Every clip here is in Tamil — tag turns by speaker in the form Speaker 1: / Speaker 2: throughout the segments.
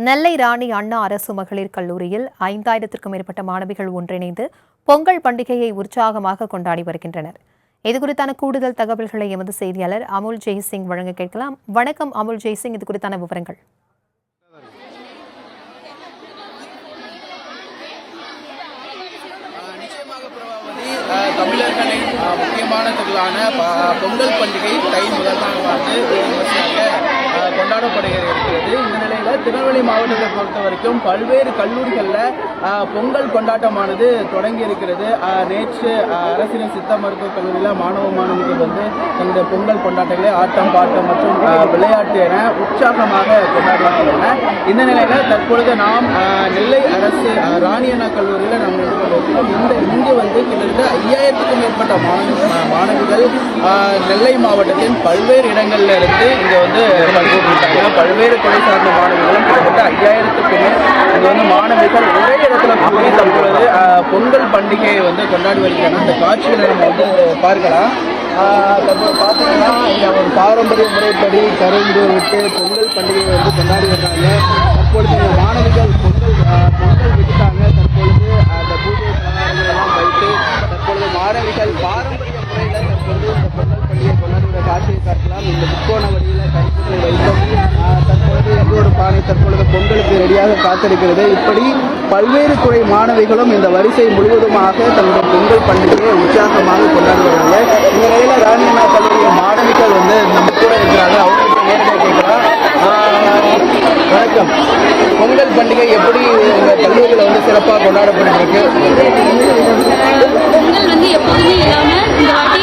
Speaker 1: நெல்லை ராணி அண்ணா அரசு மகளிர் கல்லூரியில் 5000க்கும் மேற்பட்ட மாணவிகள் ஒன்றிணைந்து பொங்கல் பண்டிகையை உற்சாகமாக கொண்டாடி வருகின்றனர். இதுகுறித்தான கூடுதல் தகவல்களை எமது செய்தியாளர் அமுல் ஜெய்சிங் வழங்க கேட்கலாம். வணக்கம் அமுல் ஜெய்சிங், இது குறித்தான விவரங்கள்.
Speaker 2: தமிழர்களின் முக்கியமான திருவிழான பொங்கல் பண்டிகை தை முதல் நாள் விமர்சையாக கொண்டாடப்படுகிறது. இந்த நிலையில் திருநெல்வேலி மாவட்டத்தை பொறுத்த வரைக்கும் பல்வேறு கல்லூரிகளில் பொங்கல் கொண்டாட்டமானது தொடங்கி இருக்கிறது. நேற்று அரசினர் சித்த மருத்துவக் கல்லூரியில் மாணவர்கள் தங்களுடைய பொங்கல் கொண்டாட்டங்களை ஆட்டம் பாட்டம் மற்றும் விளையாட்டு என உற்சாகமாக கொண்டாடுகின்றன. இந்த நிலையில் தற்பொழுது நாம் நெல்லை அரசு ராணி அண்ணா கல்லூரியில் நாம் இங்கு கிட்டத்தட்ட 5000க்கும் மேற்பட்ட மாணவிகள் நெல்லை மாவட்டத்தின் பல்வேறு இடங்கள்ல இருந்து இங்க பங்கேற்றாங்க. பல்வேறு துறை சார்ந்த மாணவிகளும் கிட்டத்தட்ட 5000க்கும் மேல் இங்க மாணவிகள் ஒரே இடத்துல கூடி தற்பொழுது பொங்கல் பண்டிகையை கொண்டாடி வருகிறாங்க. அந்த காட்சிகளை நம்ம பார்க்கலாம். பார்த்தீங்கன்னா இங்கே ஒரு பாரம்பரிய முறைப்படி கருந்து விட்டு பொங்கல் பண்டிகையை கொண்டாடி வர்றாங்க. தற்பொழுது இந்த மாணவிகள் பொங்கல் விட்டுட்டாங்க. தற்பொழுது அந்த பூஜை பலகாரங்களெல்லாம் வைத்து தற்பொழுது மாணவிகள் பாரம்பரிய முறையில் தற்பொழுது இந்த பொங்கல் பண்டிகையை கொண்டாடுகிற காட்சியை பார்க்கலாம். இந்த முக்கோண வழியில் கருத்துக்களை வைக்கும் தற்பொழுது எங்களோட பானை தற்பொழுது பொங்கலுக்கு ரெடியாக காத்திருக்கிறது. இப்படி பல்வேறு துறை மாணவிகளும் இந்த வரிசை முழுவதுமாக தங்களுடைய பொங்கல் பண்டிகையை உற்சாகமாக கொண்டாடுகிறாங்க. இந்த நிலையில் ராணி அண்ணா கல்லூரிய மாணவிகள் நம்ம கூட இருக்கிறாங்க. அவங்களுக்கு நேரடியாக கேட்கலாம். வணக்கம். பொங்கல் பண்டிகை எப்படி உங்கள் கல்லூரியில் சிறப்பாக கொண்டாடப்பட்டிருக்கு?
Speaker 3: பொங்கல் எப்போதுமே இல்லாமல் இந்த வாட்டி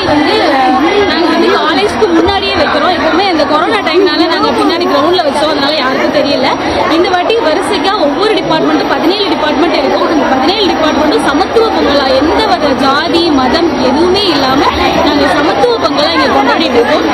Speaker 3: நாங்கள் காலேஜ்க்கு முன்னாடியே வைக்கிறோம். எப்பவுமே இந்த கொரோனா டைம்னால நாங்கள் பின்னாடி கிரவுண்டில் வச்சோம், அதனால யாருக்கும் தெரியல. இந்த வாட்டி வரிசைக்காக ஒவ்வொரு டிபார்ட்மெண்ட்டும் 17 டிபார்ட்மெண்ட் இருக்கும். இந்த 17 டிபார்ட்மெண்ட்டும் சமத்துவ பொங்கலா எந்த ஒரு ஜாதி மதம் எதுவுமே இல்லாமல் நாங்கள் சமத்துவ பொங்கலா இங்கே கொண்டாடிட்டு இருக்கோம்.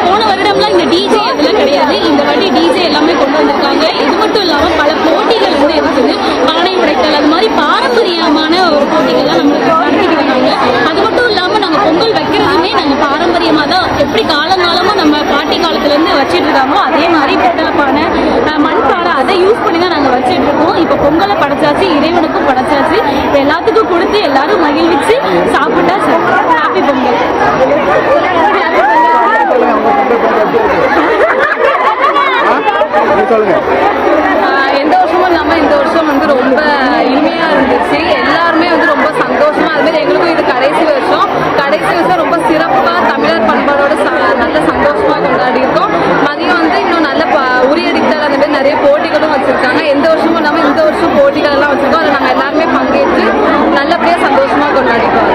Speaker 3: போன வருடம்லாம் இந்த டிஜே அதெல்லாம் கிடையாது. இந்த வாட்டி டிஜே எல்லாமே கொண்டு வந்திருக்காங்க. இது மட்டும் இல்லாமல் பல போட்டிகள் இருக்குது. பானை உடைத்தல் அது மாதிரி பாரம்பரியமான ஒரு போட்டிகள்லாம் நம்மளுக்கு நடத்திட்டு வந்தாங்க. அது மட்டும் இல்லாமல் நாங்கள் பொங்கல் வைக்கிறதுமே நாங்கள் பாரம்பரியமாக தான் எப்படி காலங்காலமாக நம்ம பாட்டி காலத்துலேருந்து வச்சுட்டு இருக்காங்களோ அதே மாதிரி பித்தளை பானை மண்பானை அதை யூஸ் பண்ணி தான் நாங்கள் வச்சுட்டு இருக்கோம். இப்போ பொங்கலை படைச்சாச்சு, இறைவனுக்கும் படைச்சாச்சு. இப்போ எல்லாத்துக்கும் கொடுத்து எல்லாரும் மகிழ்விச்சு சாப்பிட்டா ஹாப்பி பொங்கல்.
Speaker 4: எந்த வருஷமும் இல்லாமல் இந்த வருஷம் ரொம்ப இனிமையாக இருந்துச்சு. எல்லாருமே ரொம்ப சந்தோஷமா. அதுமாதிரி எங்களுக்கும் இது கடைசி வருஷம் ரொம்ப சிறப்பாக தமிழர் பண்பாடோட நல்ல சந்தோஷமாக கொண்டாடி இருக்கோம். மதியம் இன்னும் நல்ல உரியடித்தல் அந்த மாதிரி நிறைய போட்டிகளும் வச்சுருக்காங்க. எந்த வருஷமும் இல்லாமல் இந்த வருஷம் போட்டிகள் எல்லாம் வச்சுருக்கோம். அதில் நாங்கள் எல்லாருமே பங்கேற்று நல்லபடியாக சந்தோஷமாக கொண்டாடிக்கிறோம்.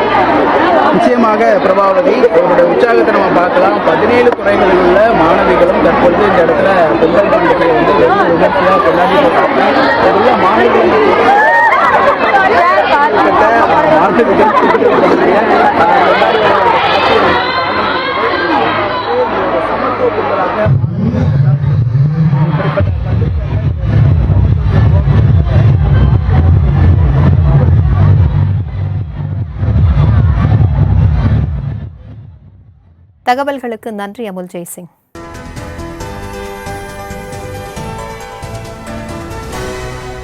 Speaker 2: நிச்சயமாக பிரபாவதி, அவருடைய உற்சாகத்தை நம்ம பார்க்கலாம். 17 துறைகளில் உள்ள மாணவிகளும் தற்பொழுது இந்த இடத்துல பொங்கல் பண்டிகையை வெகு விமர்சையாக கொண்டாடி உள்ள மாணவிகள்
Speaker 1: தகவல்களுக்கு நன்றி அமுல் ஜெய்சிங்.